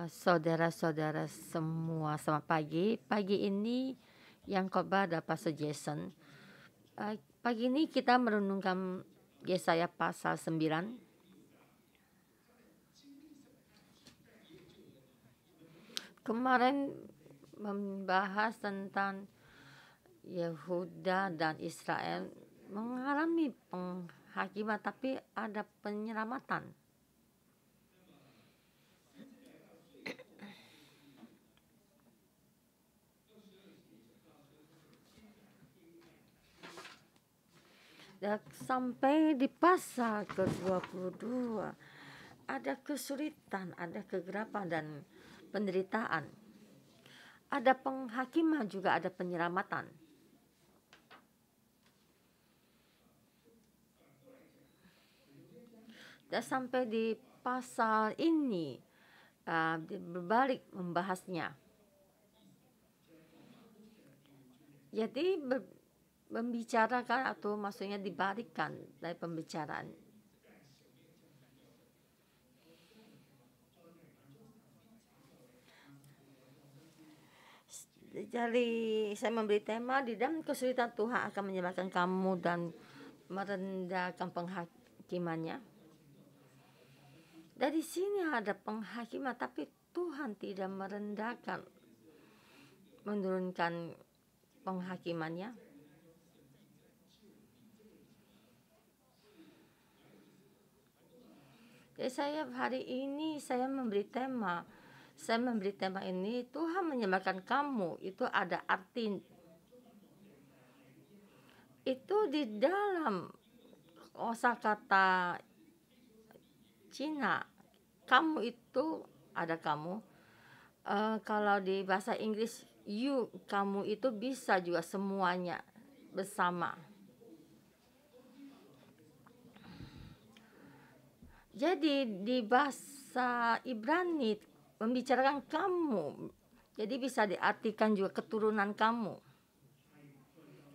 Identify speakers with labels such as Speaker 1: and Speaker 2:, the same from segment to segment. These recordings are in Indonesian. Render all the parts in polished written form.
Speaker 1: Saudara-saudara semua, selamat pagi. Pagi ini yang khotbah ada Pastor Jason. Pagi ini kita merenungkan Yesaya pasal 9. Kemarin membahas tentang Yehuda dan Israel mengalami penghakiman, tapi ada penyelamatan. Dan sampai di pasal ke-22 ada kesulitan, ada kegelapan dan penderitaan. Ada penghakiman, juga ada penyelamatan. Dan sampai di pasal ini berbalik membahasnya. Jadi membicarakan atau maksudnya dibalikkan dari pembicaraan. Jadi saya memberi tema, di dalam kesulitan Tuhan akan menyelamatkan kamu dan merendahkan penghakimannya. Dari sini ada penghakiman, tapi Tuhan tidak merendahkan, menurunkan penghakimannya. Jadi hari ini saya memberi tema ini, Tuhan menyelamatkan kamu. Itu ada arti, itu di dalam kosakata Cina, kamu itu ada kamu. Kalau di bahasa Inggris you, kamu itu bisa juga semuanya bersama. Jadi di bahasa Ibrani membicarakan kamu, jadi bisa diartikan juga keturunan kamu.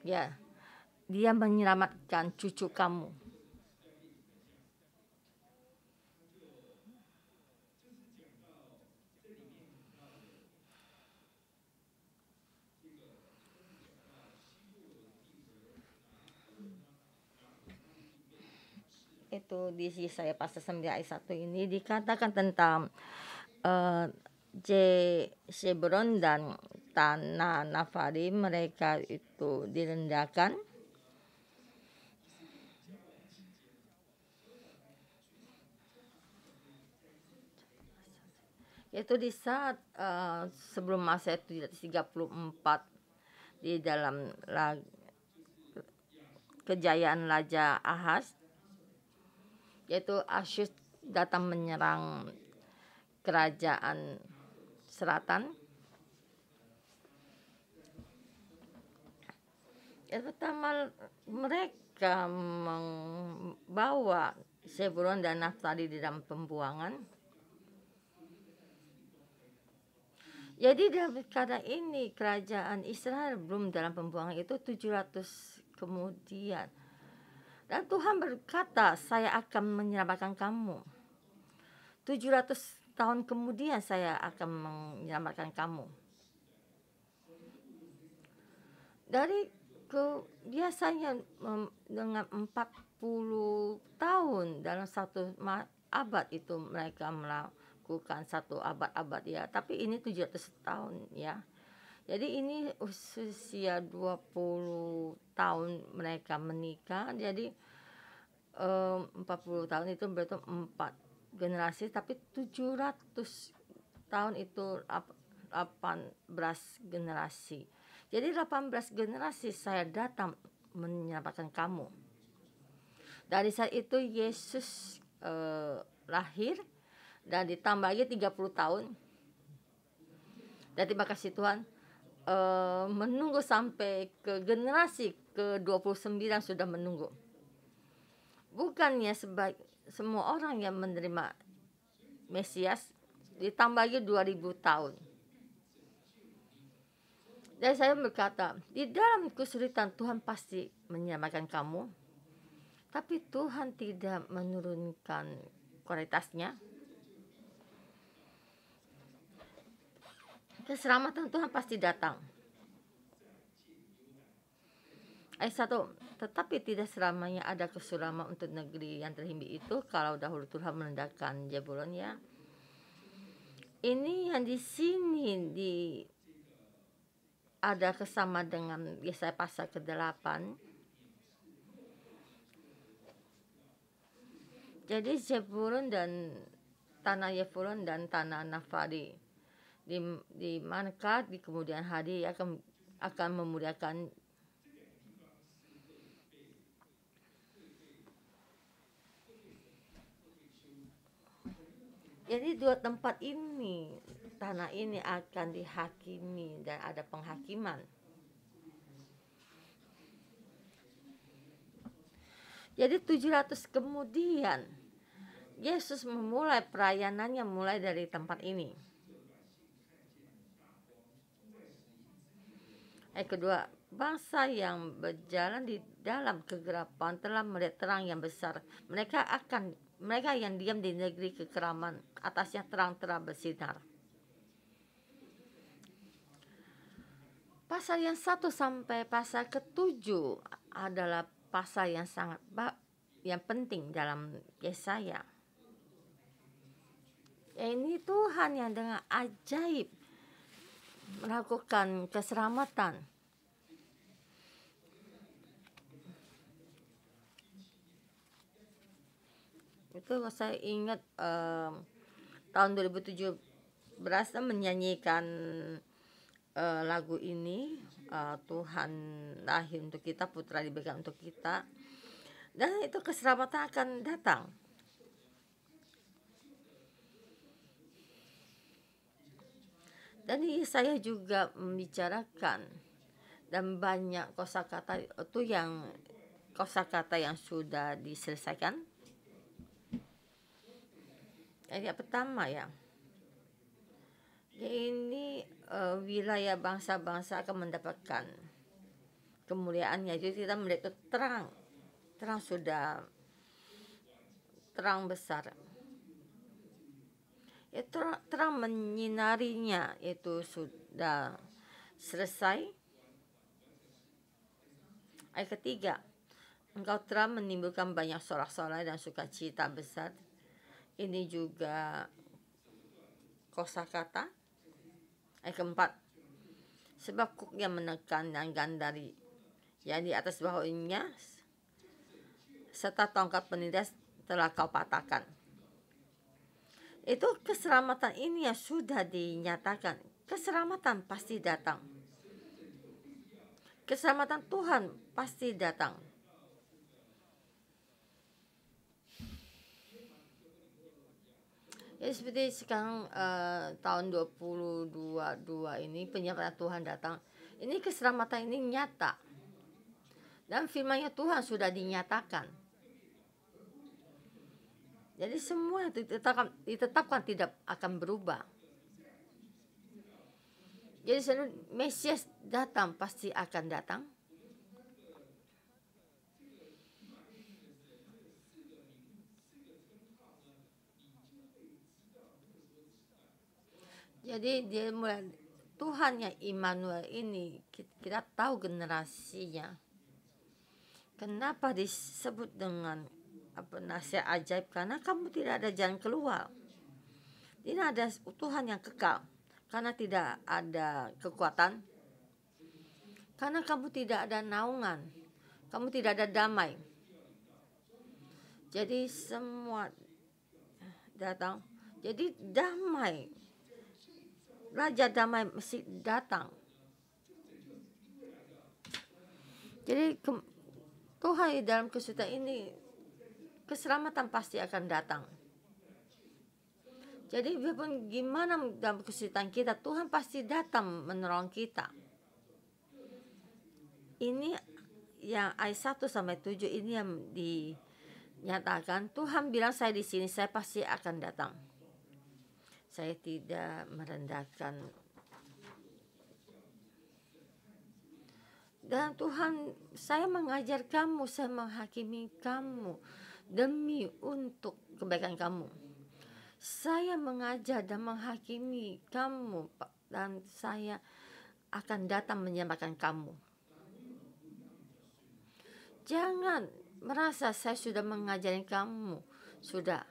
Speaker 1: Ya, dia menyelamatkan cucu kamu. Itu di Yesaya pasal 9 ayat 1 ini dikatakan tentang Zebulon dan tanah Nafali, mereka itu direndahkan. Yaitu di saat sebelum masa itu 34 di dalam kejayaan Raja Ahaz, yaitu Asyur datang menyerang kerajaan selatan. Yang pertama, mereka membawa Zebulon dan Naftali di dalam pembuangan. Jadi dalam keadaan ini kerajaan Israel belum dalam pembuangan itu 700 kemudian. Dan Tuhan berkata, saya akan menyelamatkan kamu. 700 tahun kemudian saya akan menyelamatkan kamu. Dari biasanya dengan 40 tahun dalam satu abad itu mereka melakukan satu abad-abad ya. Tapi ini 700 tahun ya. Jadi ini usia 20 tahun mereka menikah. Jadi 40 tahun itu berarti 4 generasi, tapi 700 tahun itu 18 generasi. Jadi 18 generasi saya datang menyelamatkan kamu. Dari saat itu Yesus lahir dan ditambah lagi 30 tahun. Dan terima kasih Tuhan, menunggu sampai ke generasi ke-29 sudah menunggu. Bukannya semua orang yang menerima Mesias ditambah lagi 2000 tahun. Dan saya berkata, di dalam kesulitan Tuhan pasti menyelamatkan kamu. Tapi Tuhan tidak menurunkan kualitasnya. Keselamatan Tuhan pasti datang. Ayat 1, tetapi tidak selamanya ada keselamatan untuk negeri yang terhimpit itu, kalau dahulu Tuhan menandakan Zebulon ya. Ini yang di sini ada kesama dengan Yesaya pasal ke-8. Jadi Zebulon dan tanah Zebulon dan tanah Naftali di manakah di kemudian hari akan memuliakan Jadi dua tempat ini, tanah ini akan dihakimi dan ada penghakiman. Jadi 700 kemudian Yesus memulai pelayanannya mulai dari tempat ini. Ayat kedua, bangsa yang berjalan di dalam kegelapan telah melihat terang yang besar. Mereka yang diam di negeri kekeraman, atasnya terang-terang bersinar. Pasal yang 1 sampai pasal ke-7 adalah pasal yang sangat penting dalam Yesaya. Ini Tuhan yang dengan ajaib melakukan keselamatan. Itu saya ingat tahun 2017 menyanyikan lagu ini, Tuhan lahir untuk kita, putra diberikan untuk kita, dan itu keselamatan akan datang. Dan saya juga membicarakan dan banyak kosakata yang sudah diselesaikan. Yang pertama ya, ini wilayah bangsa-bangsa akan mendapatkan kemuliaannya. Jadi kita melihat terang sudah terang besar. Itu terang menyinarinya, itu sudah selesai. Ayat ketiga, engkau telah menimbulkan banyak sorak-sorai dan sukacita besar. Ini juga kosakata. Ayat keempat, sebab kuk yang menekan dan gandari yang di atas bahunya serta tongkat penindas telah kau patahkan. Itu keselamatan ini yang sudah dinyatakan. Keselamatan pasti datang. Keselamatan Tuhan pasti datang. Jadi seperti sekarang tahun 2022 ini penyertaan Tuhan datang. Ini keselamatan ini nyata. Dan firman-Nya Tuhan sudah dinyatakan. Jadi semua ditetapkan tidak akan berubah. Jadi selalu Mesias datang pasti akan datang. Jadi dia mulai Tuhan yang Immanuel ini, kita tahu generasinya. Kenapa disebut dengan nasihat ajaib? Karena kamu tidak ada jalan keluar. Tidak ada Tuhan yang kekal. Karena tidak ada kekuatan. Karena kamu tidak ada naungan. Kamu tidak ada damai. Jadi semua datang. Jadi damai. Raja damai mesti datang. Jadi Tuhan dalam kesulitan ini, keselamatan pasti akan datang. Jadi biarpun gimana dalam kesulitan kita, Tuhan pasti datang menolong kita. Ini yang ayat 1 sampai 7 ini yang dinyatakan. Tuhan bilang, saya di sini, saya pasti akan datang. Saya tidak merendahkan. Dan Tuhan, saya mengajar kamu, saya menghakimi kamu demi untuk kebaikan kamu. Saya mengajar dan menghakimi kamu dan saya akan datang menyelamatkan kamu. Jangan merasa saya sudah mengajari kamu, sudah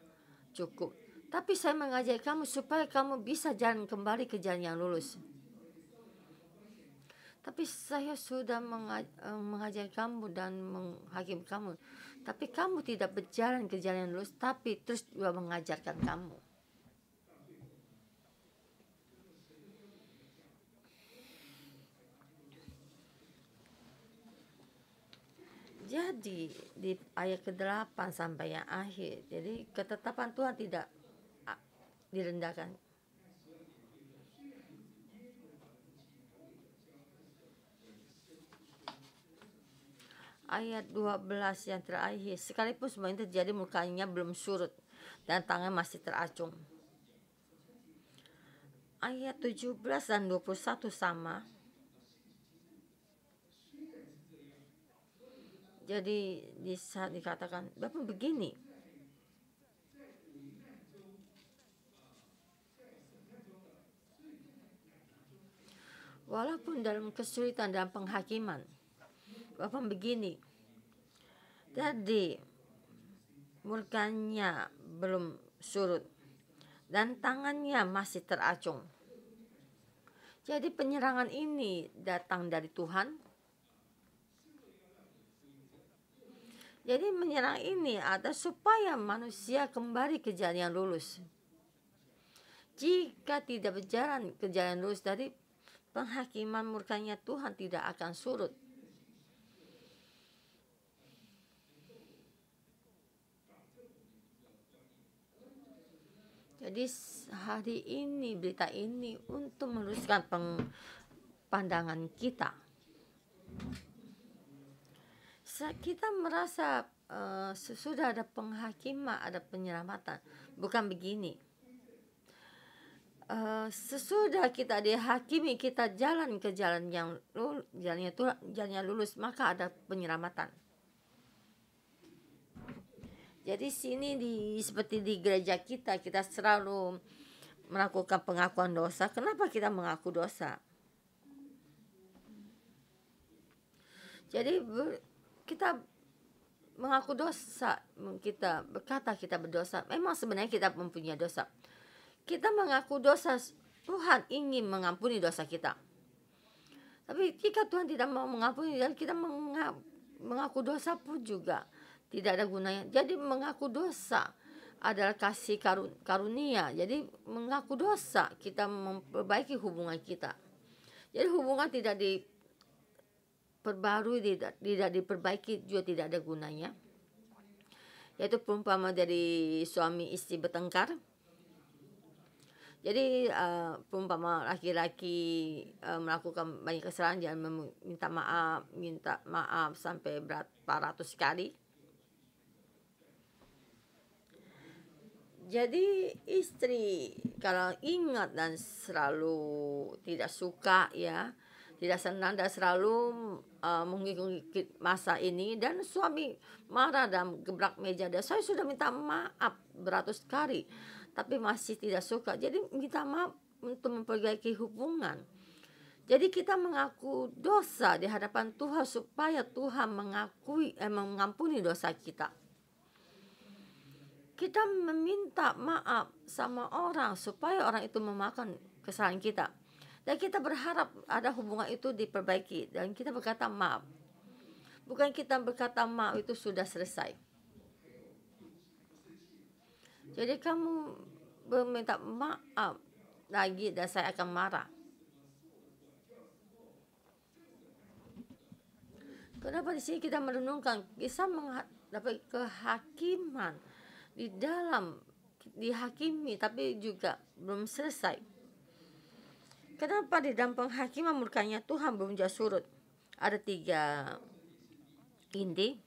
Speaker 1: cukup. Tapi saya mengajari kamu supaya kamu bisa jalan kembali ke jalan yang lurus. Tapi saya sudah mengajari kamu dan menghakimi kamu. Tapi kamu tidak berjalan ke jalan yang lurus, tapi terus juga mengajarkan kamu. Jadi di ayat ke-8 sampai yang akhir, jadi ketetapan Tuhan tidak direndahkan. Ayat 12 yang terakhir, sekalipun semua ini terjadi, mukanya belum surut dan tangan masih teracung. Ayat 17 dan 21 sama. Jadi di saat dikatakan, Bapak begini, walaupun dalam kesulitan dalam penghakiman, Bapak begini, jadi murkanya belum surut dan tangannya masih teracung. Jadi penyerangan ini datang dari Tuhan. Jadi menyerang ini ada supaya manusia kembali ke jalan yang lurus. Jika tidak berjalan ke jalan lurus, dari penghakiman murkanya Tuhan tidak akan surut. Jadi hari ini berita ini untuk meluruskan pandangan kita. Kita merasa sesudah ada penghakiman, ada penyelamatan. Bukan begini. Sesudah kita dihakimi, kita jalan ke jalan yang lurus, maka ada penyelamatan. Jadi sini seperti di gereja kita selalu melakukan pengakuan dosa. Kenapa kita mengaku dosa? Jadi kita mengaku dosa, kita berkata kita berdosa. Memang sebenarnya kita mempunyai dosa. Kita mengaku dosa, Tuhan ingin mengampuni dosa kita. Tapi jika Tuhan tidak mau mengampuni, dan kita mengaku dosa pun juga tidak ada gunanya. Jadi mengaku dosa adalah kasih karunia. Jadi mengaku dosa kita memperbaiki hubungan kita. Jadi hubungan tidak diperbarui, tidak diperbaiki, juga tidak ada gunanya. Yaitu perumpamaan dari suami istri bertengkar. Jadi perumpamaan laki-laki melakukan banyak kesalahan, jangan minta maaf sampai berapa ratus kali. Jadi istri kalau ingat dan selalu tidak suka, ya, tidak senang dan selalu mengikuti masa ini, dan suami marah dan gebrak meja, dan saya sudah minta maaf beratus kali tapi masih tidak suka. Jadi minta maaf untuk memperbaiki hubungan. Jadi kita mengaku dosa di hadapan Tuhan supaya Tuhan mengampuni dosa kita. Kita meminta maaf sama orang supaya orang itu memaafkan kesalahan kita. Dan kita berharap ada hubungan itu diperbaiki. Dan kita berkata maaf. Bukan kita berkata maaf itu sudah selesai. Jadi kamu meminta maaf lagi dan saya akan marah. Kenapa di sini kita merenungkan kisah menghadapi kehakiman di dalam dihakimi tapi juga belum selesai. Kenapa di dalam penghakiman murkanya Tuhan belum juga surut? Ada 3 inti,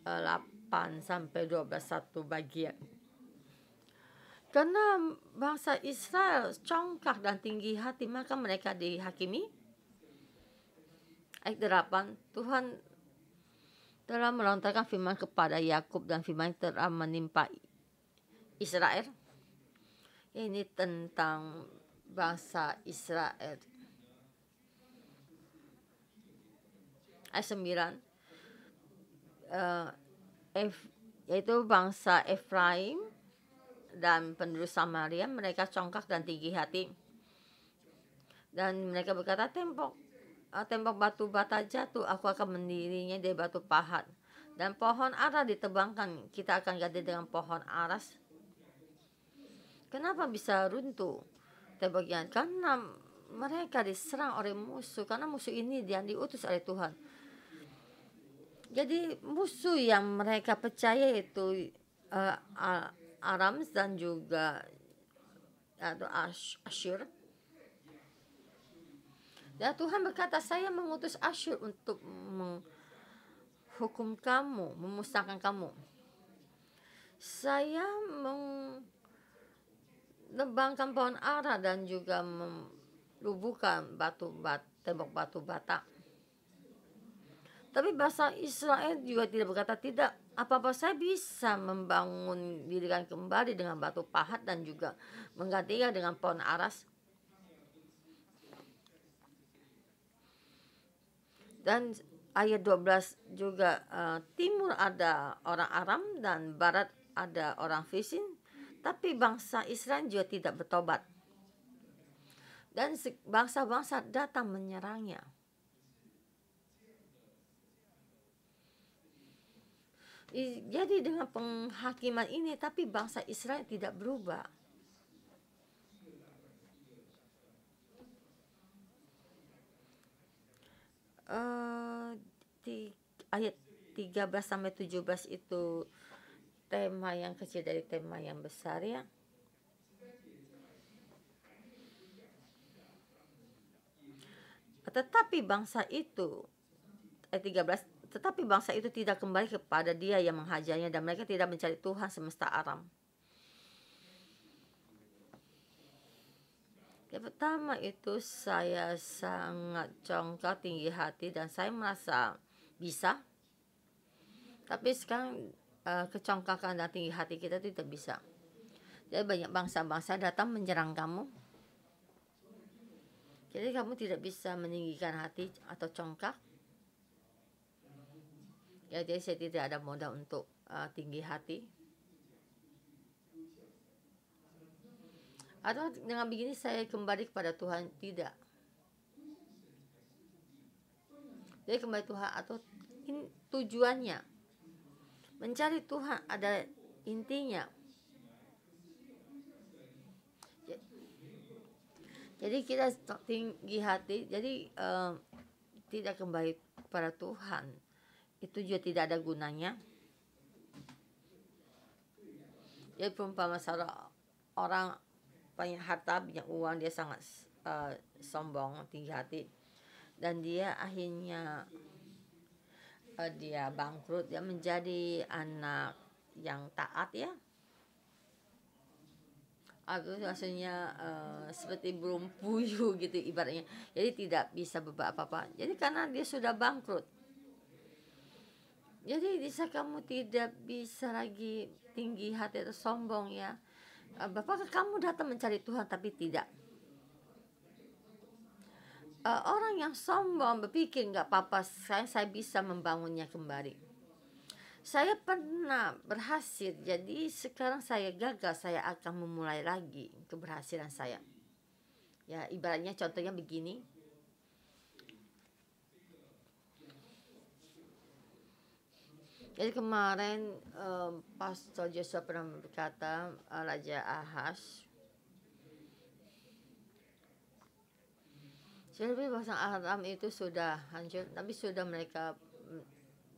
Speaker 1: 8 sampai 12 satu bagian. Karena bangsa Israel congkak dan tinggi hati, maka mereka dihakimi. Ayat 8, Tuhan telah melontarkan firman kepada Yakub dan firman telah menimpa Israel. Ini tentang bangsa Israel. Ayat 9, yaitu bangsa Efraim dan penduduk Samaria, mereka congkak dan tinggi hati. Dan mereka berkata, tembok batu bata jatuh, aku akan mendirinya dari batu pahat. Dan pohon ara ditebangkan, kita akan ganti dengan pohon aras. Kenapa bisa runtuh temboknya? Karena mereka diserang oleh musuh, karena musuh ini yang diutus oleh Tuhan. Jadi musuh yang mereka percaya itu Aram dan juga Asyur. Dan Tuhan berkata, saya mengutus Asyur untuk menghukum kamu, memusnahkan kamu. Saya menebangkan pohon ara dan juga melubuhkan tembok batu bata. Tapi bangsa Israel juga tidak berkata tidak. Apa-apa saya bisa dirikan kembali dengan batu pahat dan juga menggantinya dengan pohon aras. Dan ayat 12 juga, timur ada orang Aram dan barat ada orang Filistin, tapi bangsa Israel juga tidak bertobat. Dan bangsa-bangsa datang menyerangnya. Jadi dengan penghakiman ini, tapi bangsa Israel tidak berubah. Di ayat 13 sampai 17 itu tema yang kecil dari tema yang besar ya. Tetapi bangsa itu, ayat 13, tetapi bangsa itu tidak kembali kepada dia yang menghajarnya, dan mereka tidak mencari Tuhan semesta Aram. Yang pertama itu, saya sangat congkak, tinggi hati, dan saya merasa bisa. Tapi sekarang kecongkakan dan tinggi hati kita tidak bisa. Jadi banyak bangsa-bangsa datang menyerang kamu. Jadi kamu tidak bisa meninggikan hati atau congkak. Ya, jadi saya tidak ada modal untuk tinggi hati. Atau dengan begini saya kembali kepada Tuhan, tidak. Jadi kembali Tuhan atau tujuannya mencari Tuhan ada intinya. Jadi kita tinggi hati, jadi tidak kembali kepada Tuhan, itu juga tidak ada gunanya. Jadi perumpamaan orang banyak harta, banyak uang, dia sangat sombong, tinggi hati, dan dia akhirnya dia bangkrut, dia menjadi anak yang taat ya. Aku maksudnya seperti burung puyuh gitu ibaratnya. Jadi tidak bisa berbuat apa-apa. Jadi karena dia sudah bangkrut. Jadi bisa kamu tidak bisa lagi tinggi hati atau sombong ya. Bapak kamu datang mencari Tuhan tapi tidak. Orang yang sombong berpikir nggak apa-apa, saya bisa membangunnya kembali. Saya pernah berhasil, jadi sekarang saya gagal, saya akan memulai lagi keberhasilan saya. Ya, ibaratnya contohnya begini. Jadi kemarin Pastor Joshua pernah berkata, Raja Ahaz, jadi bangsa Aram itu sudah hancur, tapi sudah mereka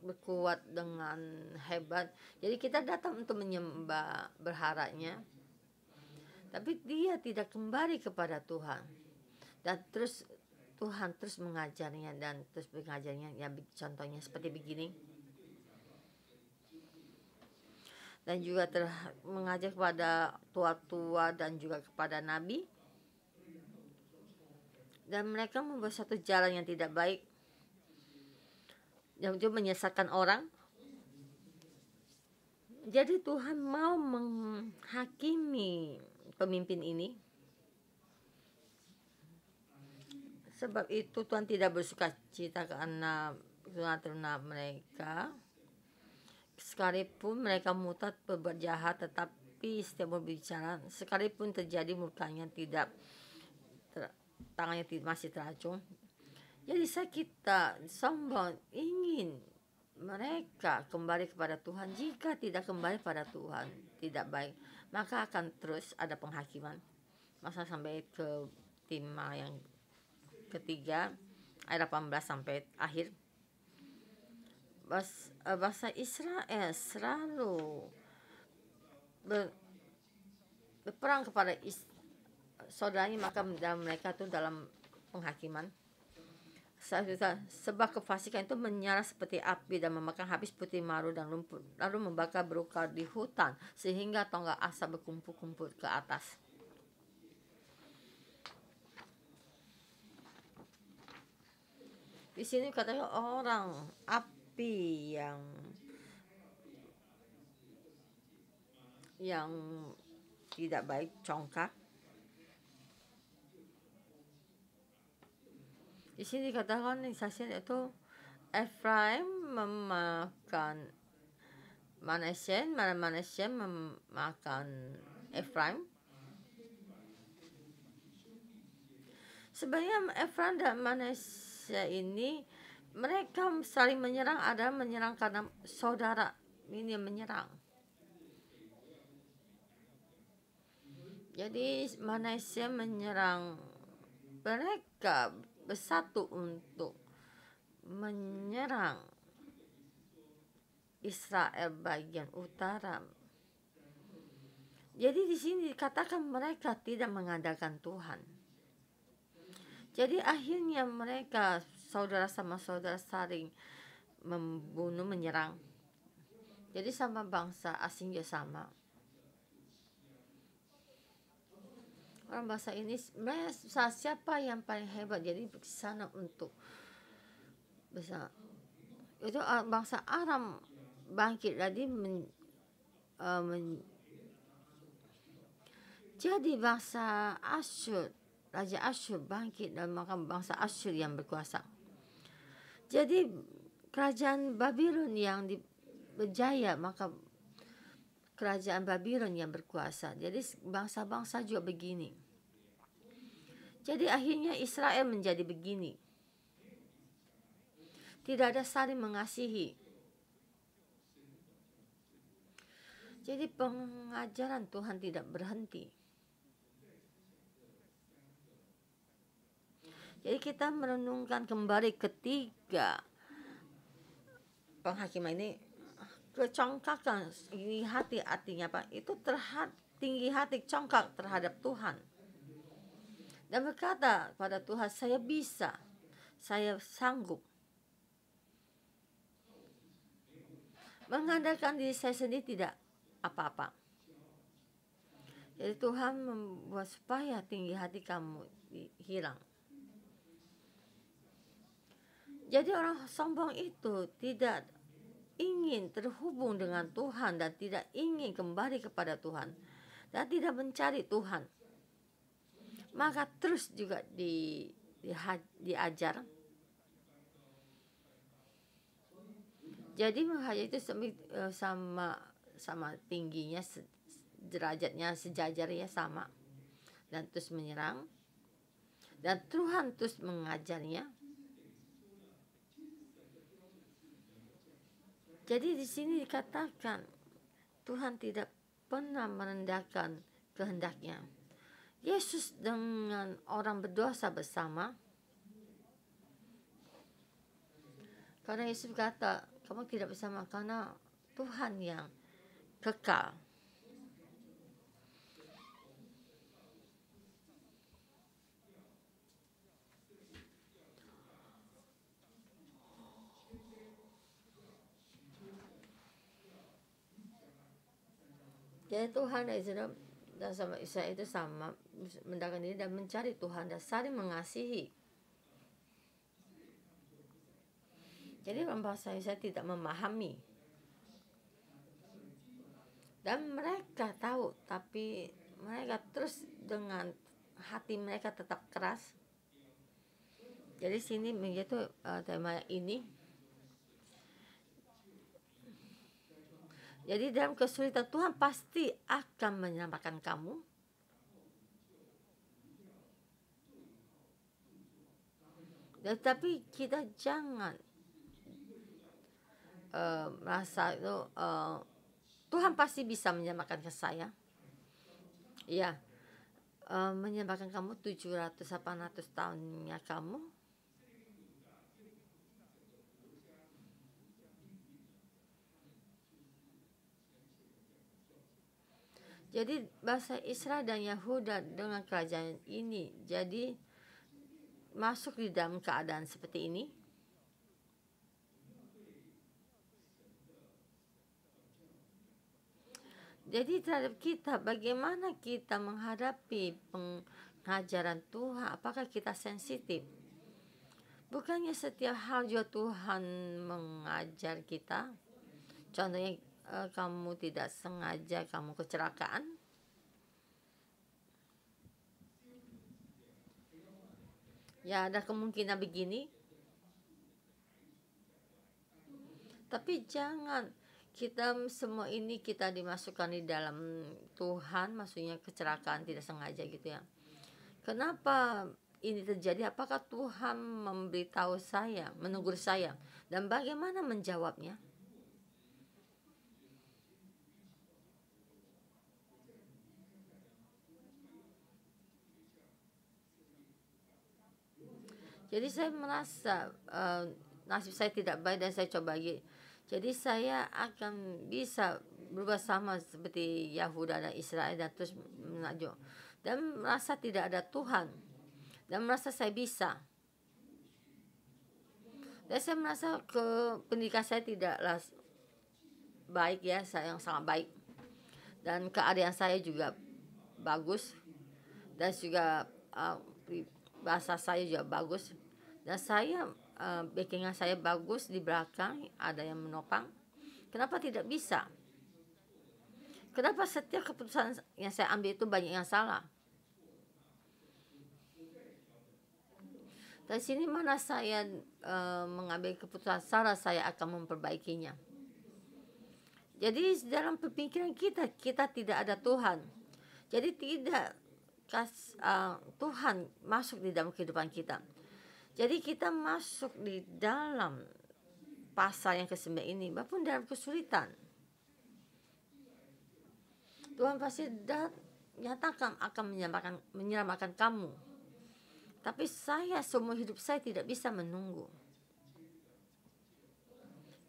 Speaker 1: berkuat dengan hebat. Jadi kita datang untuk menyembah berharapnya, tapi dia tidak kembali kepada Tuhan. Dan terus Tuhan terus mengajarnya dan terus mengajarnya. Ya, contohnya seperti begini. Dan juga mengajar kepada tua-tua dan juga kepada nabi. Dan mereka membuat satu jalan yang tidak baik, yang juga menyesatkan orang. Jadi Tuhan mau menghakimi pemimpin ini. Sebab itu Tuhan tidak bersuka cita karena teruna mereka, sekalipun mereka murtad berbuat jahat, tetapi setiap berbicara, sekalipun terjadi mukanya tidak tangannya masih teracung. Jadi kita sombong ingin mereka kembali kepada Tuhan. Jika tidak kembali pada Tuhan, tidak baik, maka akan terus ada penghakiman. Masa sampai ke tema yang ketiga ayat 18 sampai akhir. Bangsa Israel selalu berperang kepada saudaranya, maka dalam mereka itu dalam penghakiman. Sebab kefasikan itu menyala seperti api dan memakan habis putih maru dan lumpur, lalu membakar berukar di hutan sehingga tonggak asap berkumpul-kumpul ke atas. Di sini katanya orang api yang tidak baik, congkak. Di sini dikatakan saksian itu Efraim memakan Manasye, Manasye memakan Efraim. Sebenarnya Efraim dan Manasye ini mereka saling menyerang, adalah menyerang karena saudara ini menyerang. Jadi Manasye menyerang, mereka bersatu untuk menyerang Israel bagian utara. Jadi di sini dikatakan mereka tidak mengandalkan Tuhan. Jadi akhirnya mereka saudara sama saudara saling membunuh, menyerang. Jadi sama bangsa asing juga sama. Orang bangsa ini siapa yang paling hebat, jadi di sana untuk bisa itu bangsa Aram bangkit jadi jadi bangsa Asyur, Raja Asyur bangkit dan maka bangsa Asyur yang berkuasa. Jadi kerajaan Babylon yang berjaya, maka kerajaan Babylon yang berkuasa. Jadi bangsa-bangsa juga begini. Jadi akhirnya Israel menjadi begini. Tidak ada saling mengasihi. Jadi pengajaran Tuhan tidak berhenti. Jadi kita merenungkan kembali ketiga penghakiman ini, kecongkakan tinggi hati, artinya apa? Itu tinggi hati, congkak terhadap Tuhan. Dan berkata pada Tuhan, saya bisa, saya sanggup. Mengandalkan diri saya sendiri tidak apa-apa. Jadi Tuhan membuat supaya tinggi hati kamu hilang. Jadi orang sombong itu tidak ingin terhubung dengan Tuhan dan tidak ingin kembali kepada Tuhan dan tidak mencari Tuhan. Maka terus juga diajar. Jadi menghayat itu sama tingginya, derajatnya, sejajarnya sama, dan terus menyerang, dan Tuhan terus mengajarnya. Jadi di sini dikatakan Tuhan tidak pernah merendahkan kehendaknya. Yesus dengan orang berdosa bersama, karena Yesus berkata, kamu tidak bersama karena Tuhan yang kekal. Jadi Tuhan dan sama Israel itu sama, mendekatkan diri dan mencari Tuhan dan saling mengasihi. Jadi orang bangsa Israel tidak memahami. Dan mereka tahu, tapi mereka terus dengan hati mereka tetap keras. Jadi sini begitu tema ini. Jadi dalam kesulitan Tuhan pasti akan menyelamatkan kamu. Tetapi kita jangan merasa itu Tuhan pasti bisa menyelamatkan saya. Ya, menyelamatkan kamu 700-800 tahunnya kamu. Jadi bahasa Israel dan Yahuda dengan kerajaan ini jadi masuk di dalam keadaan seperti ini. Jadi terhadap kita, bagaimana kita menghadapi pengajaran Tuhan, apakah kita sensitif? Bukannya setiap hal juga Tuhan mengajar kita. Contohnya kamu tidak sengaja kamu kecelakaan, ya ada kemungkinan begini. Tapi jangan kita semua ini kita dimasukkan di dalam Tuhan, maksudnya kecelakaan tidak sengaja gitu ya. Kenapa ini terjadi? Apakah Tuhan memberitahu saya, menegur saya, dan bagaimana menjawabnya? Jadi saya merasa nasib saya tidak baik dan saya coba lagi. Jadi saya akan bisa berubah sama seperti Yahuda dan Israel dan terus maju dan merasa tidak ada Tuhan dan merasa saya bisa. Dan saya merasa pendidikan saya tidaklah baik ya, saya yang sangat baik dan keadaan saya juga bagus dan juga bahasa saya juga bagus dan saya backingan saya bagus, di belakang ada yang menopang. Kenapa tidak bisa? Kenapa setiap keputusan yang saya ambil itu banyak yang salah? Dari sini mana saya mengambil keputusan salah, saya akan memperbaikinya. Jadi dalam pemikiran kita tidak ada Tuhan. Jadi tidak Tuhan masuk di dalam kehidupan kita. Jadi kita masuk di dalam pasal yang ke-9 ini, walaupun dalam kesulitan, Tuhan pasti nyatakan akan menyelamatkan kamu. Tapi saya semua hidup saya tidak bisa menunggu.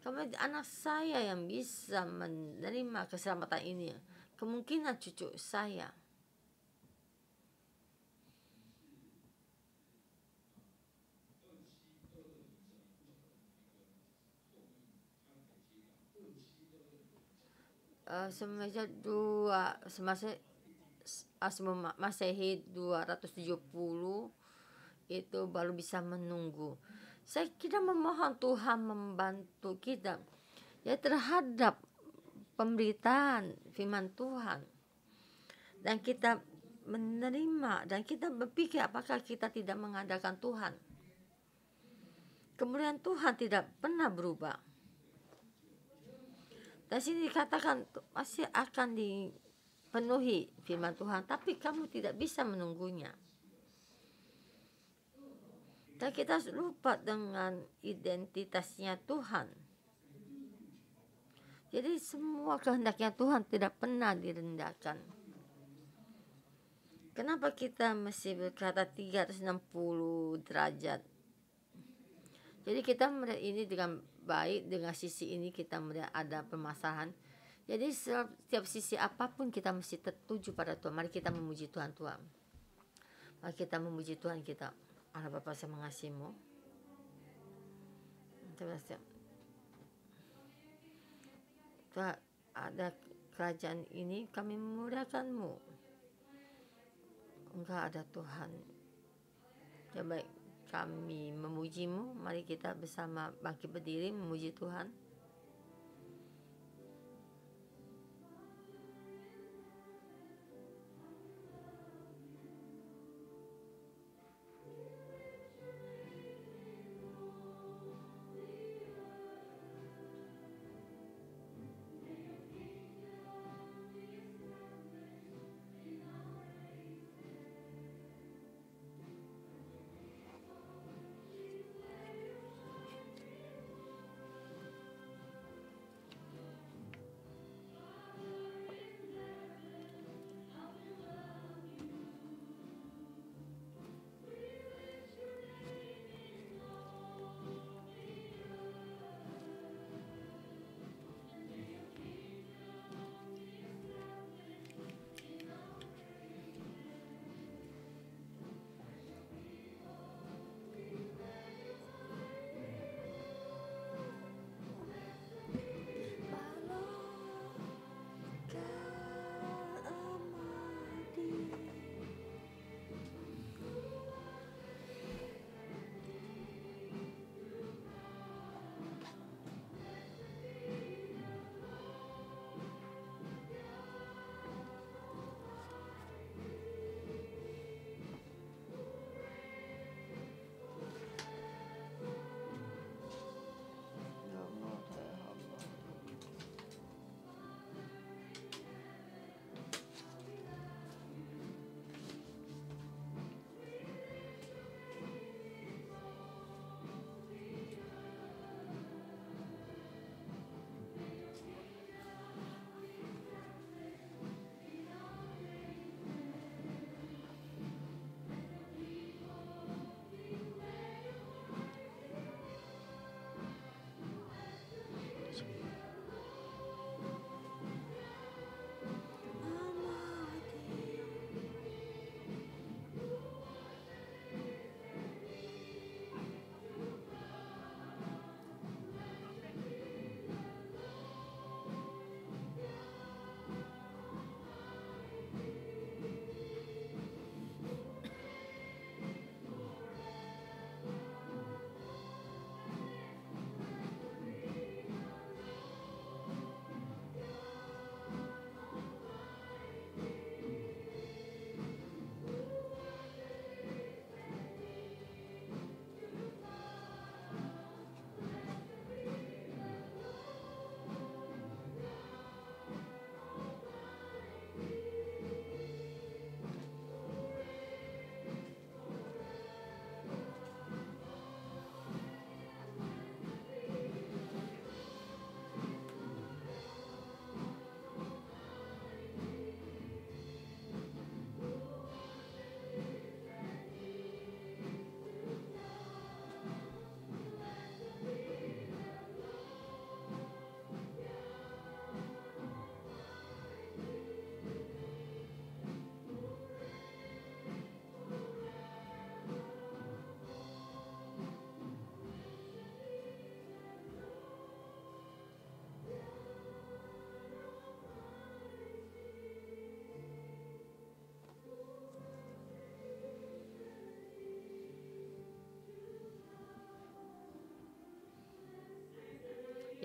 Speaker 1: Karena anak saya yang bisa menerima keselamatan ini, kemungkinan cucu saya. Semasa Masehi 270 itu baru bisa menunggu. Saya kita memohon Tuhan membantu kita ya terhadap pemberitaan firman Tuhan, dan kita menerima dan kita berpikir apakah kita tidak mengandalkan Tuhan. Kemudian Tuhan tidak pernah berubah. Dan sini dikatakan masih akan dipenuhi firman Tuhan, tapi kamu tidak bisa menunggunya. Dan kita lupa dengan identitasnya Tuhan. Jadi semua kehendaknya Tuhan tidak pernah direndahkan. Kenapa kita mesti berkata 360 derajat? Jadi kita melihat ini dengan baik, dengan sisi ini kita melihat ada permasalahan. Jadi setiap sisi apapun kita mesti tertuju pada Tuhan. Mari kita memuji Tuhan. Mari kita memuji Tuhan kita. Allah Bapa, saya mengasihi-Mu. Terima kasih. Tuhan, ada kerajaan ini kami memuliakan-Mu. Engkau ada Tuhan. Ya baik, kami memuji-Mu. Mari kita bersama bangkit berdiri memuji Tuhan.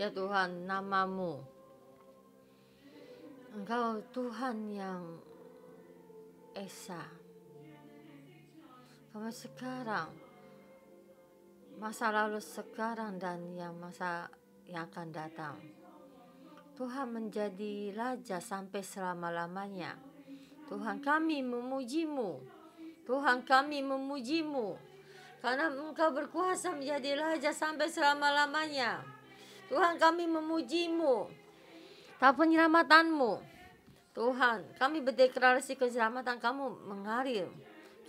Speaker 1: Ya Tuhan, nama-Mu. Engkau Tuhan yang esa. Kami sekarang, masa lalu sekarang dan masa yang akan datang. Tuhan menjadi Raja sampai selama-lamanya. Tuhan, kami memuji-Mu. Tuhan, kami memuji-Mu. Karena Engkau berkuasa menjadi Raja sampai selama-lamanya. Tuhan, kami memuji-Mu. Tak penyelamatan-Mu. Tuhan, kami berdeklarasi keselamatan Kamu mengalir.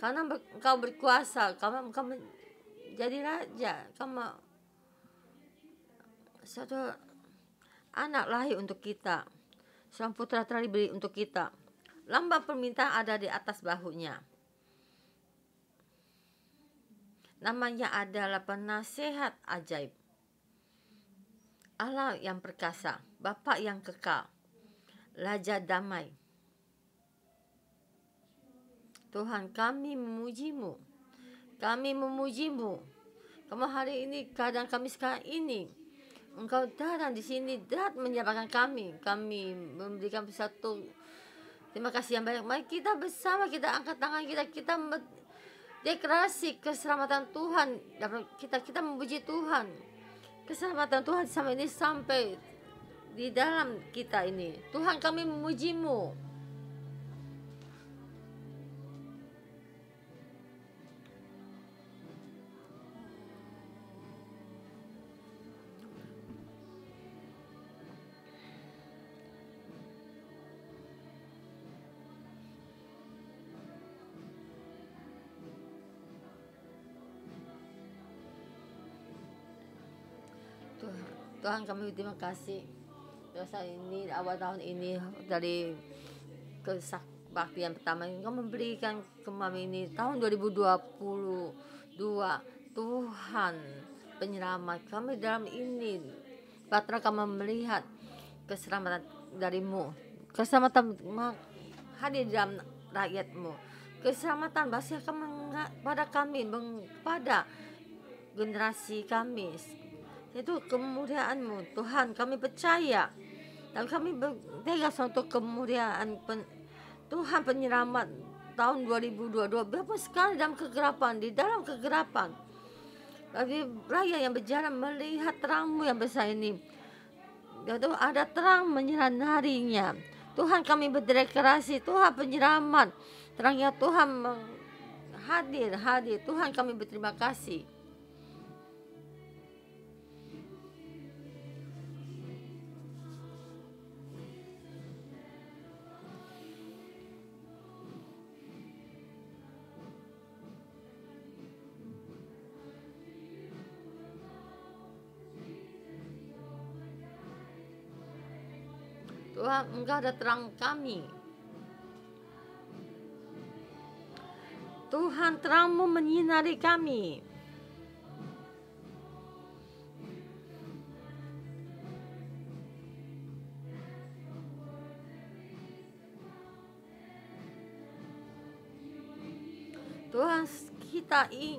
Speaker 1: Karena Engkau berkuasa. Engkau menjadi Raja. Kamu satu anak lahir untuk kita, seorang putra telah diberi untuk kita. Lambang permintaan ada di atas bahunya. Namanya adalah Penasehat Ajaib, Allah yang perkasa, Bapa yang kekal, Raja damai. Tuhan, kami memuji-Mu. Kami memuji-Mu. Kamu hari ini, keadaan kami sekarang ini, Engkau datang di sini dan menyerahkan kami. Kami memberikan satu terima kasih yang banyak. Mari kita bersama, kita angkat tangan kita deklarasi keselamatan Tuhan. Kita memuji Tuhan. Keselamatan Tuhan sama ini sampai di dalam kita ini. Tuhan, kami memuji-Mu. Tuhan, kami terima kasih dosa ini awal tahun ini dari kesakbaktian pertama Engkau memberikan kami ini tahun 2022. Tuhan penyelamat kami dalam ini. Batra kami melihat keselamatan dari-Mu, keselamatan hadir dalam rakyat-Mu, keselamatan pasti akan pada kami, pada generasi kami. Itu kemuliaan-Mu Tuhan, kami percaya dan kami bertegas untuk kemuliaan Tuhan penyelamat tahun 2022. Berapa sekali dalam kegelapan, di dalam kegelapan, bagi rakyat yang berjalan melihat terang-Mu yang besar ini, itu ada terang menyinarinya. Tuhan, kami berdeklarasi Tuhan penyelamat, terangnya Tuhan hadir. Tuhan, kami berterima kasih. Tuhan, Engkau ada terang kami. Tuhan, terang-Mu menyinari kami. Tuhan,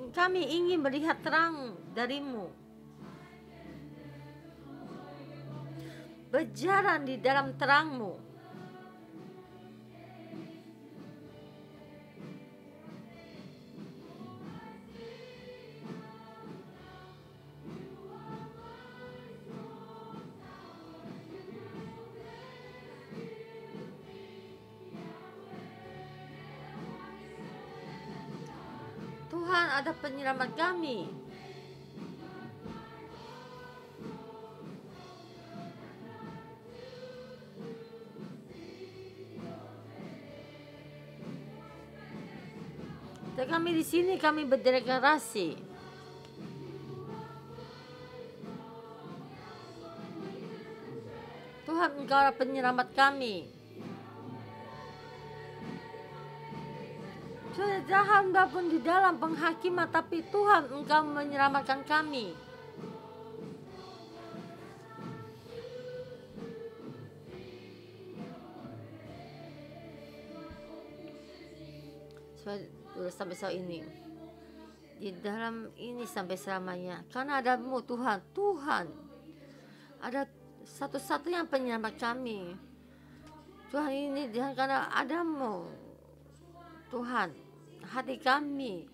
Speaker 1: kami ingin melihat terang dari-Mu. Berjalan di dalam terang-Mu. Tuhan, ada penyelamat kami. Dan kami di sini kami berdeklarasi. Tuhan, Engkau adalah penyelamat kami. Sudah hamba pun di dalam penghakiman, tapi Tuhan, Engkau menyelamatkan kami. Sampai saat ini, di dalam ini sampai selamanya, karena ada-Mu Tuhan. Tuhan, Ada satu-satunya penyelamat kami. Tuhan, ini karena Adamu. Tuhan, hati kami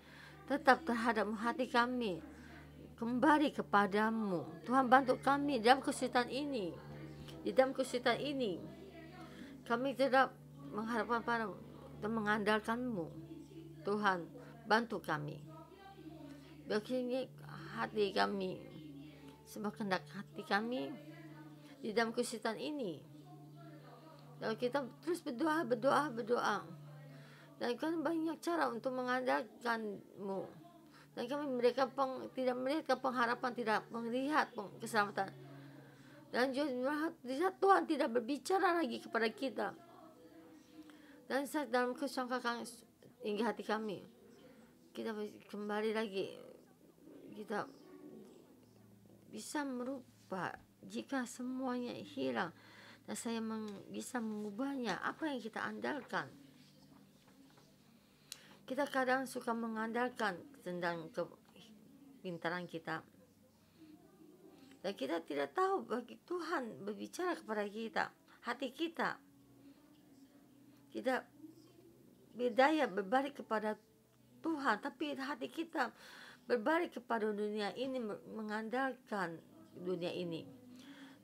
Speaker 1: tetap terhadapmu, hati kami kembali kepadamu. Tuhan, bantu kami dalam kesulitan ini. Di dalam kesulitan ini kami tidak mengharapkan padamu dan mengandalkanmu. Tuhan, bantu kami. Begini hati kami, semua kehendak hati kami di dalam kesulitan ini. Kalau kita terus berdoa, dan kan banyak cara untuk mengandalkanmu. Dan kami tidak melihat pengharapan, tidak melihat keselamatan. Dan juga Tuhan tidak berbicara lagi kepada kita. Dan saat dalam kesangkakan hingga hati kami, kita kembali lagi, kita bisa merubah jika semuanya hilang. Dan saya bisa mengubahnya. Apa yang kita andalkan? Kita kadang suka mengandalkan tentang kepintaran kita. Dan kita tidak tahu bagi Tuhan berbicara kepada kita, hati kita. Kita berdaya berbalik kepada Tuhan, tapi hati kita berbalik kepada dunia ini, mengandalkan dunia ini.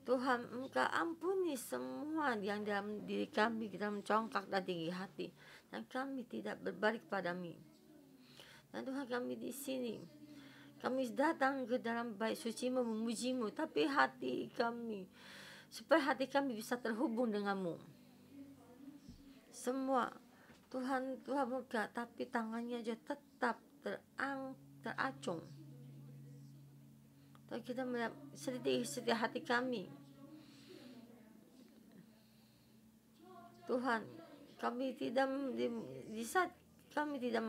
Speaker 1: Tuhan, Engkau ampuni semua yang dalam diri kami, kita mencongkak dan tinggi hati, dan kami tidak berbalik padamu. Dan Tuhan, kami di sini, kami datang ke dalam bait suci-Mu memuji-Mu, tapi hati kami, supaya hati kami bisa terhubung denganmu. Semua Tuhan buka, tapi tangannya aja tetap teracung. Dan kita melihat setiap hati kami. Tuhan, kami tidak di saat kami tidak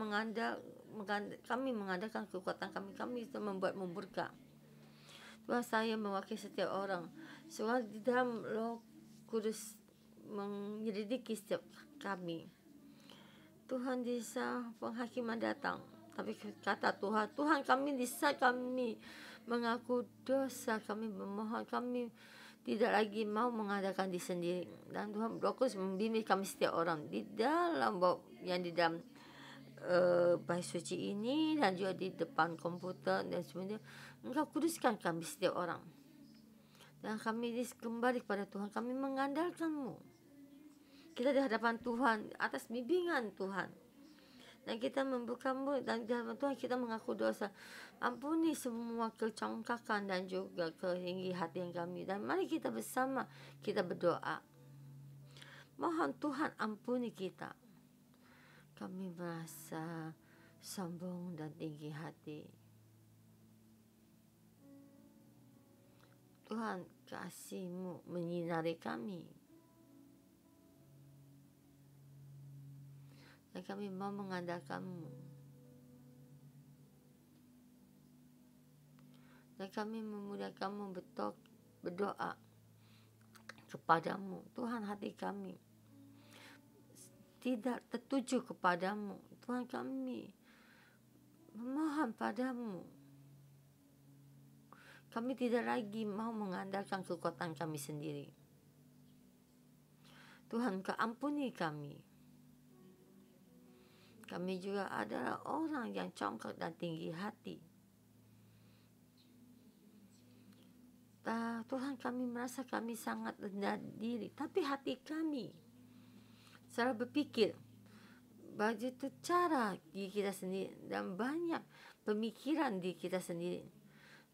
Speaker 1: kami mengandalkan kekuatan kami itu membuat murka. Tuhan, saya mewakili setiap orang. Soal di dalam Roh Kudus menyelidiki setiap kami. Tuhan, di saat penghakiman datang, tapi kata Tuhan kami di saat kami mengaku dosa, kami memohon, kami tidak lagi mau mengadakan diri sendiri. Dan Tuhan Roh Kudus membimbing kami setiap orang di dalam bait suci ini, dan juga di depan komputer dan sebagainya. Engkau kuduskan kami setiap orang, dan kami kembali kepada Tuhan. Kami mengandalkan-Mu. Kita di hadapan Tuhan atas bimbingan Tuhan, dan kita membuka-Mu, dan di hadapan Tuhan kita mengaku dosa. Ampuni semua kecongkakan dan juga ketinggi hati yang kami. Dan mari kita bersama kita berdoa. Mohon Tuhan ampuni kita. Kami merasa sombong dan tinggi hati. Tuhan, kasih-Mu menyinari kami. Dan kami mau mengandalkan-Mu. Dan kami memudahkan-Mu berdoa kepadamu. Tuhan, hati kami tidak tertuju kepadamu. Tuhan, kami memohon padamu. Kami tidak lagi mau mengandalkan kekuatan kami sendiri. Tuhan, Kau ampuni kami. Kami juga adalah orang yang congkak dan tinggi hati. Tuhan, kami merasa kami sangat rendah diri, tapi hati kami selalu berpikir begitu cara diri kita sendiri, dan banyak pemikiran diri kita sendiri,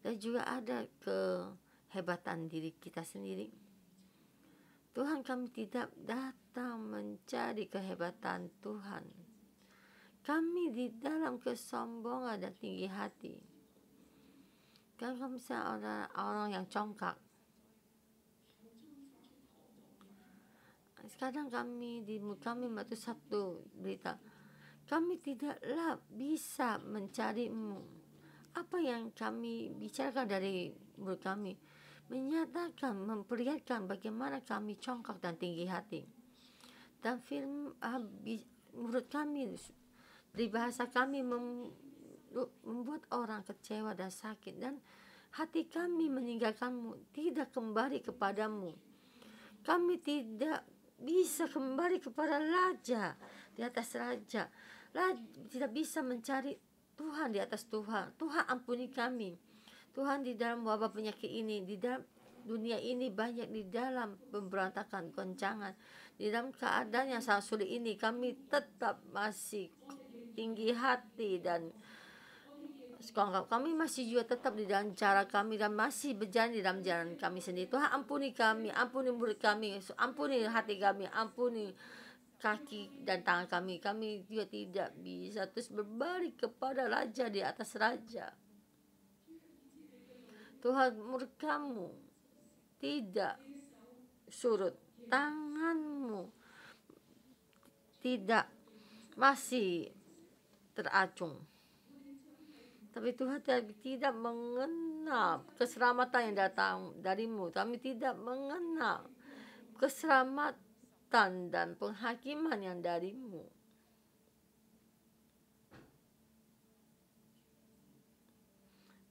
Speaker 1: dan juga ada kehebatan diri kita sendiri. Tuhan, kami tidak datang mencari kehebatan Tuhan. Kami di dalam kesombongan dan tinggi hati. Kan kami orang yang congkak. Sekarang kami waktu satu berita, kami tidaklah bisa mencari-Mu. Apa yang kami bicarakan dari mulut kami menyatakan, memperlihatkan bagaimana kami congkak dan tinggi hati. Dan mulut kami, dari bahasa kami membuat orang kecewa dan sakit, dan hati kami meninggalkanmu, tidak kembali kepadamu. Kami tidak bisa kembali kepada raja di atas raja, tidak bisa mencari Tuhan di atas Tuhan. Tuhan ampuni kami. Tuhan, di dalam wabah penyakit ini, di dalam dunia ini banyak di dalam pemberontakan, goncangan, di dalam keadaan yang sangat sulit ini, kami tetap masih tinggi hati dan kami masih juga tetap di dalam cara kami dan masih berjalan di dalam jalan kami sendiri. Tuhan, ampuni kami, ampuni murid kami, ampuni hati kami, ampuni kaki dan tangan kami. Kami juga tidak bisa terus berbalik kepada raja di atas raja. Tuhan, murka-Mu tidak surut, tangan-Mu tidak masih teracung. Tapi Tuhan tidak mengenal keselamatan yang datang dari-Mu. Kami tidak mengenal keselamatan dan penghakiman yang dari-Mu.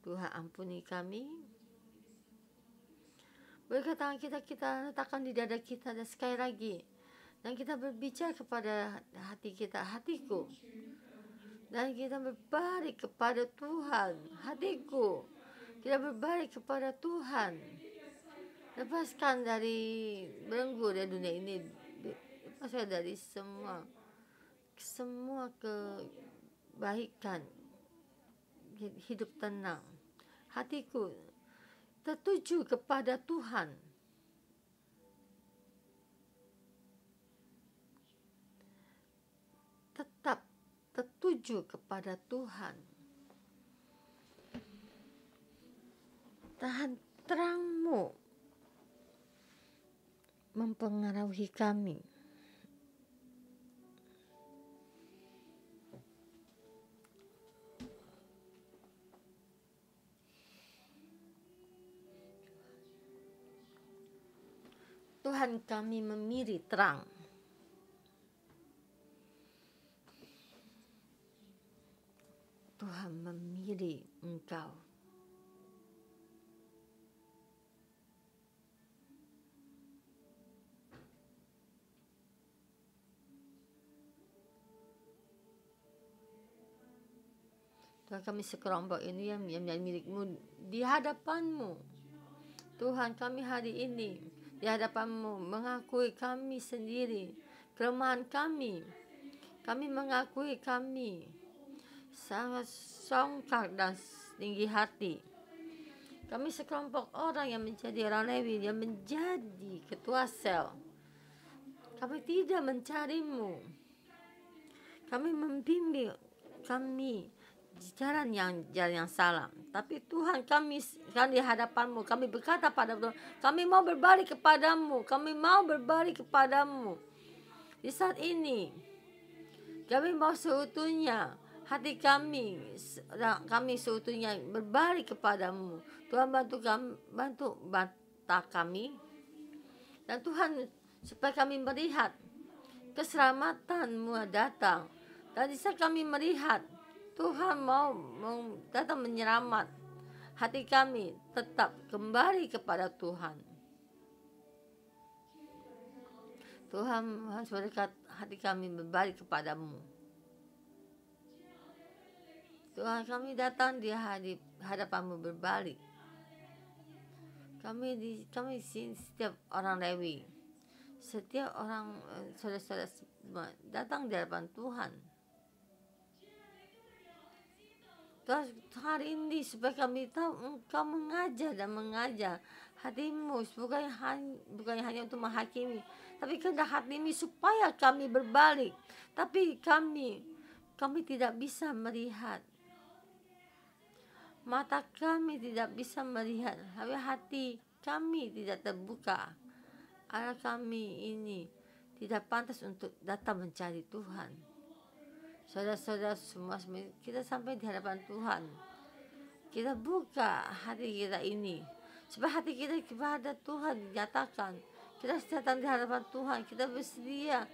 Speaker 1: Tuhan, ampuni kami. Bolehkah tangan kita letakkan di dada kita, dan sekali lagi, dan kita berbicara kepada hati kita, hatiku, dan kita berbalik kepada Tuhan. Hatiku, kita berbalik kepada Tuhan. Lepaskan dari belenggu dari dunia ini, lepaskan dari semua kebaikan, hidup tenang. Hatiku tertuju kepada Tuhan. Tetap tertuju kepada Tuhan. Tahan terang-Mu mempengaruhi kami. Tuhan, kami memilih terang. Tuhan memilih Engkau. Tuhan, kami sekelompok ini yang menjadi milik-Mu di hadapan-Mu. Tuhan, kami hari ini di hadapan-Mu mengakui kami sendiri, kelemahan kami. Kami mengakui kami sangat songkak dan tinggi hati. Kami sekelompok orang yang menjadi orang Lewi, yang menjadi ketua sel. Kami tidak mencari-Mu. Kami membimbing kami jalan yang salah. Tapi Tuhan, kami di hadapan-Mu, kami berkata pada Tuhan, kami mau berbalik kepadamu, kami mau berbalik kepadamu. Di saat ini, kami mau seutuhnya, hati kami seutuhnya berbalik kepadamu. Tuhan, bantu kami. Dan Tuhan, supaya kami melihat keselamatan-Mu datang. Dan di saat kami melihat Tuhan mau datang menyelamat, hati kami tetap kembali kepada Tuhan. Tuhan, sudah hati kami berbalik kepadamu. Tuhan, kami datang di hadapan-Mu berbalik. Kami setiap orang Lewi, setiap orang saudara-saudara datang di hadapan Tuhan. Tuhan, hari ini supaya kami tahu Engkau mengajar dan mengajar hati-Mu, bukan hanya untuk menghakimi, tapi kehendak hati-Mu supaya kami berbalik. Tapi kami tidak bisa melihat. Mata kami tidak bisa melihat, tapi hati kami tidak terbuka. Allah, kami ini tidak pantas untuk datang mencari Tuhan. Saudara-saudara semua, kita sampai di hadapan Tuhan. Kita buka hati kita ini, supaya hati kita kepada Tuhan dinyatakan. Kita datang di hadapan Tuhan, kita bersedia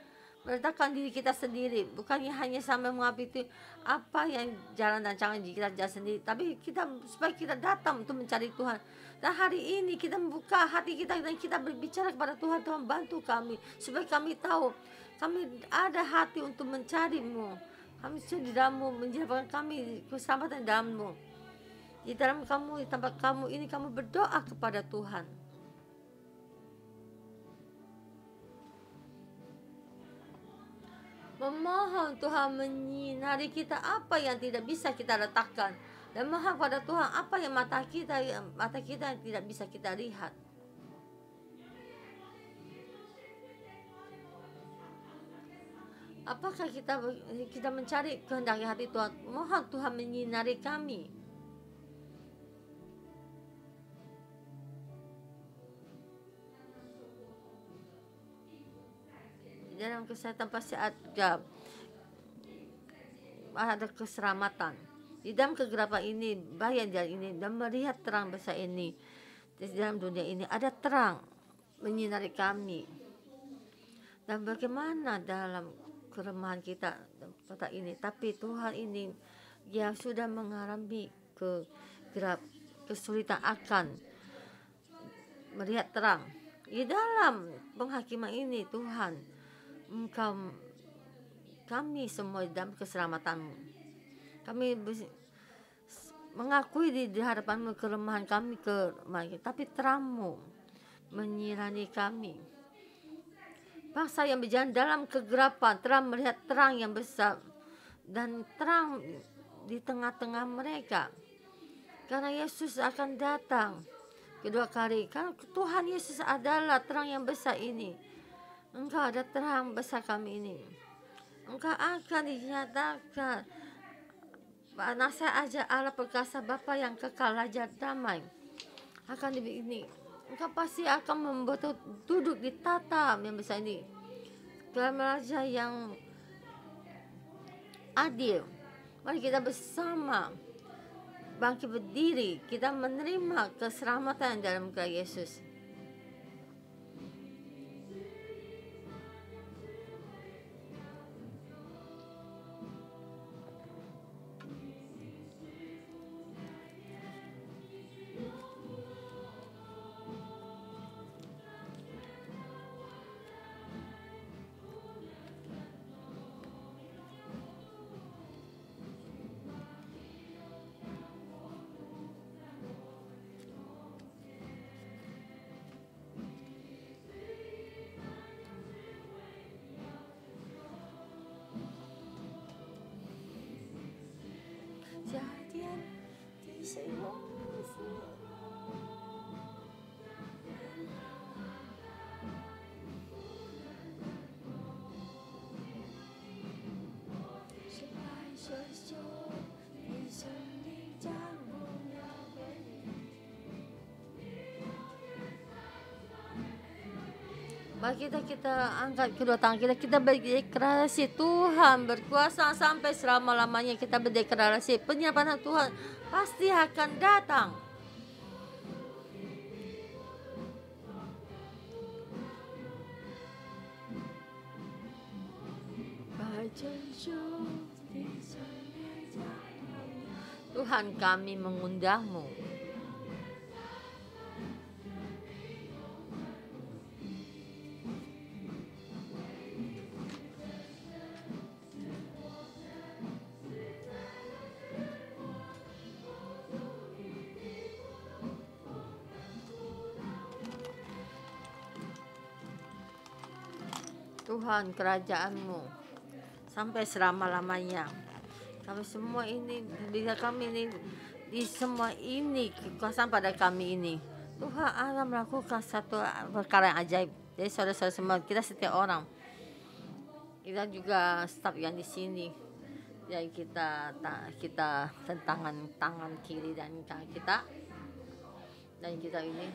Speaker 1: meletakkan diri kita sendiri, bukannya hanya sampai menghabiti apa yang jalan dan cara kita jalan sendiri, tapi kita supaya kita datang untuk mencari Tuhan. Dan hari ini kita membuka hati kita dan kita berbicara kepada Tuhan. Tuhan bantu kami supaya kami tahu kami ada hati untuk mencari-Mu. Kami sudah di dalam-Mu, menjadikan kami keselamatan dalam-Mu. Di dalam kamu, di tempat kamu ini kamu berdoa kepada Tuhan. Memohon Tuhan menyinari kita apa yang tidak bisa kita letakkan, dan mohon pada Tuhan apa yang mata kita yang tidak bisa kita lihat. Apakah kita mencari kehendak hati Tuhan? Mohon Tuhan menyinari kami. Dalam kesehatan pasti ada keselamatan. Di dalam kegelapan ini, bahaya jalan ini, dan melihat terang besar ini. Di dalam dunia ini ada terang menyinari kami. Dan bagaimana dalam kelemahan kita kota ini, tapi Tuhan ini yang sudah mengalami kesulitan akan melihat terang. Di dalam penghakiman ini Tuhan, kami semua dalam keselamatan-Mu. Kami mengakui di hadapan-Mu kelemahan kami, tapi terang-Mu menyinari kami. Bangsa yang berjalan dalam kegelapan telah melihat terang yang besar, dan terang di tengah-tengah mereka. Karena Yesus akan datang kedua kali. Karena Tuhan Yesus adalah terang yang besar ini. Engkau ada terang besar kami ini. Engkau akan dinyatakan nasihat ajar Allah perkasa Bapa yang kekal, Raja damai. Akan ini. Engkau pasti akan membuat duduk di tata yang besar ini. Dalam Raja yang adil. Mari kita bersama bangkit berdiri. Kita menerima keselamatan dalam Kristus Yesus. Kejadian di semua Mari kita angkat kedua tangan kita berdeklarasi Tuhan berkuasa sampai selama-lamanya. Kita berdeklarasi penyertaan Tuhan pasti akan datang. Tuhan, kami mengundang-Mu. Tuhan, kerajaan-Mu sampai selama-lamanya. Kami semua ini, bila kami ini, di semua ini, kekuasaan pada kami ini. Tuhan akan melakukan satu perkara yang ajaib. Jadi saudara-saudara semua, kita setiap orang, kita juga staf yang di sini, jadi kita tangan kiri dan kanan kita, dan kita ini,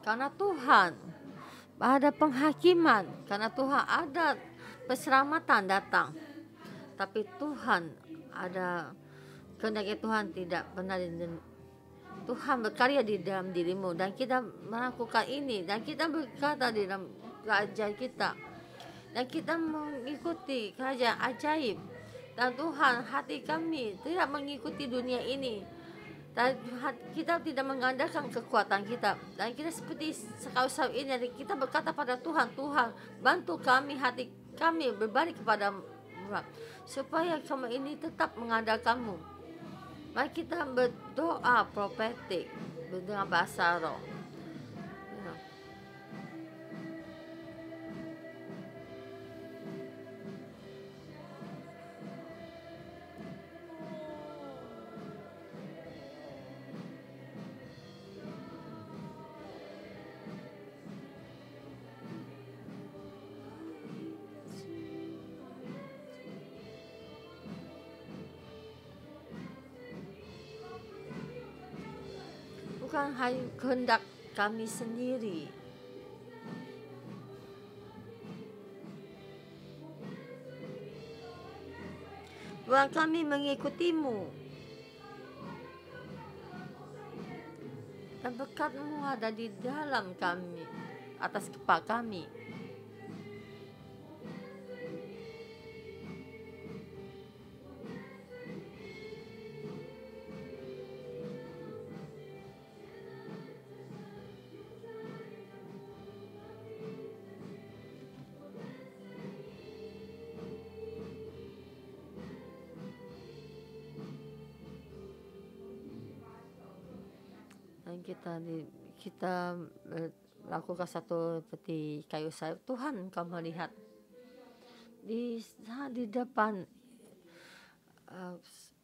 Speaker 1: karena Tuhan ada penghakiman, karena Tuhan ada keselamatan datang, tapi Tuhan ada kehendaknya. Tuhan tidak pernah Tuhan berkarya di dalam dirimu, dan kita melakukan ini, dan kita berkata di dalam kerajaan kita, dan kita mengikuti kerajaan ajaib. Dan Tuhan, hati kami tidak mengikuti dunia ini, dan kita tidak mengandalkan kekuatan kita, dan kita seperti kayu sawit ini, dan kita berkata pada Tuhan, Tuhan bantu kami, hati kami berbalik kepada supaya kami ini tetap mengandalkanmu. Mari kita berdoa profetik dengan bahasa roh. Bukan hanya kehendak kami sendiri, bukan kami mengikutimu, dan berkat-Mu ada di dalam kami, atas kepala kami. Dan kita lakukan satu peti kayu salib. Tuhan, Engkau melihat di depan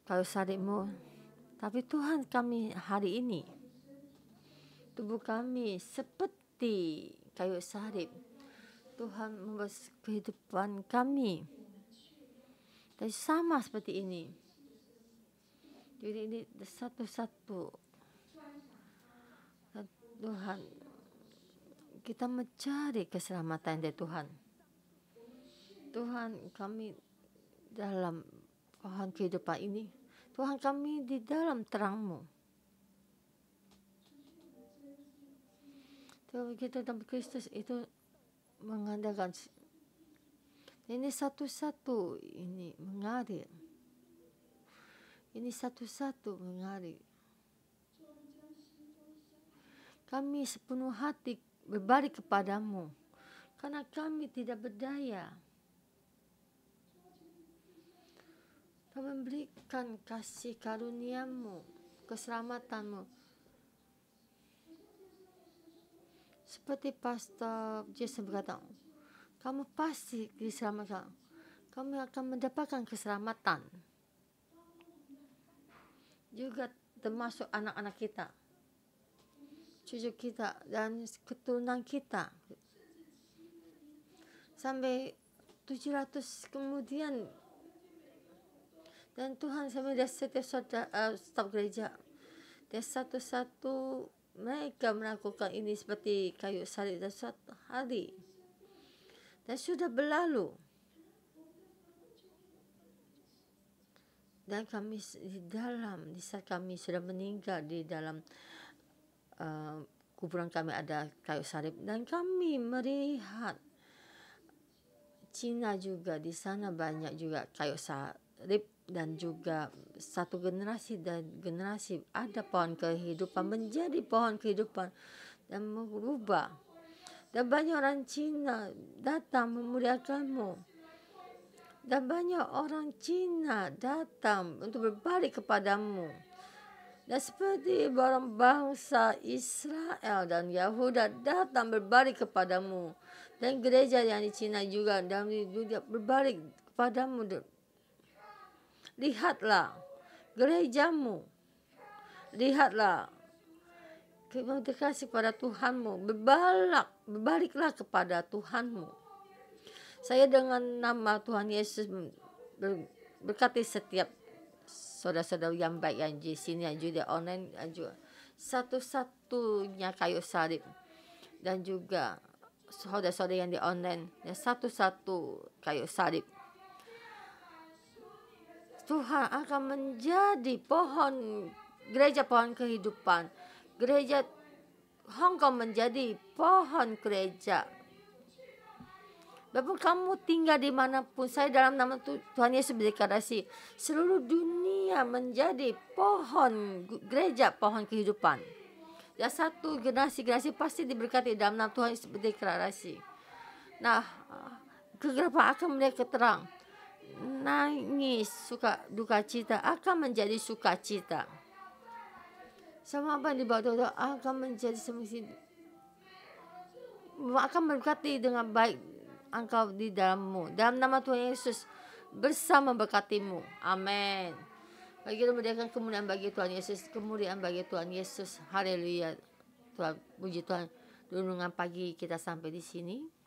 Speaker 1: kayu salib-Mu. Tapi Tuhan, kami hari ini tubuh kami seperti kayu salib. Tuhan membuat kehidupan kami dan sama seperti ini. Jadi ini satu-satu. Tuhan, kita mencari keselamatan dari Tuhan. Tuhan, kami dalam pohon kehidupan ini. Tuhan, kami di dalam terang-Mu. Tuhan, kita dalam Kristus itu mengandalkan. Ini satu-satu ini mengalir. Ini satu-satu mengalir. Kami sepenuh hati berbalik kepadamu, karena kami tidak berdaya. Kau memberikan kasih karunia-Mu, keselamatan-Mu. Seperti Pastor Jason berkata, kamu pasti diselamatkan. Kamu akan mendapatkan keselamatan. Juga termasuk anak-anak kita, cucu kita, dan keturunan kita. Sampai 700 kemudian. Dan Tuhan sampai dari setiap staf gereja, dan satu-satu mereka melakukan ini seperti kayu salib dan suatu hari. Dan sudah berlalu. Dan kami di saat kami sudah meninggal, di dalam kuburan kami ada kayu salib, dan kami melihat Cina juga di sana banyak juga kayu salib, dan juga satu generasi dan generasi ada pohon kehidupan menjadi pohon kehidupan dan merubah. Dan banyak orang Cina datang memuliakan-Mu, dan banyak orang Cina datang untuk berbalik kepada-Mu. Dan seperti orang bangsa Israel dan Yahuda datang berbalik kepada-Mu, dan gereja yang di Cina juga dan juga berbalik kepada-Mu. Lihatlah gereja-Mu, lihatlah kamu dikasih kepada Tuhan-Mu, berbaliklah kepada Tuhan-Mu. Saya dengan nama Tuhan Yesus berkati setiap saudara-saudara yang baik yang di sini, yang juga online, yang juga satu-satunya kayu salib, dan juga saudara-saudara yang di online, dan satu-satu kayu salib. Tuhan akan menjadi pohon gereja, pohon kehidupan. Gereja Hong Kong menjadi pohon gereja. Bapak kamu tinggal dimanapun, saya dalam nama Tuhan Yesus berdeklarasi, seluruh dunia menjadi pohon gereja, pohon kehidupan. Ya, satu generasi pasti diberkati dalam nama Tuhan Yesus berdeklarasi. Nah, kegelapan akan melihat keterang. Nangis, duka cita akan menjadi sukacita. Sama apa yang dibawa Tuhan akan menjadi semestinya, akan berkati dengan baik engkau di dalammu. Dalam nama Tuhan Yesus bersama berkatimu. Amin. Bagi kita berikan kemuliaan bagi Tuhan Yesus, kemuliaan bagi Tuhan Yesus. Haleluya. Tuhan, puji Tuhan. Renungan pagi kita sampai di sini.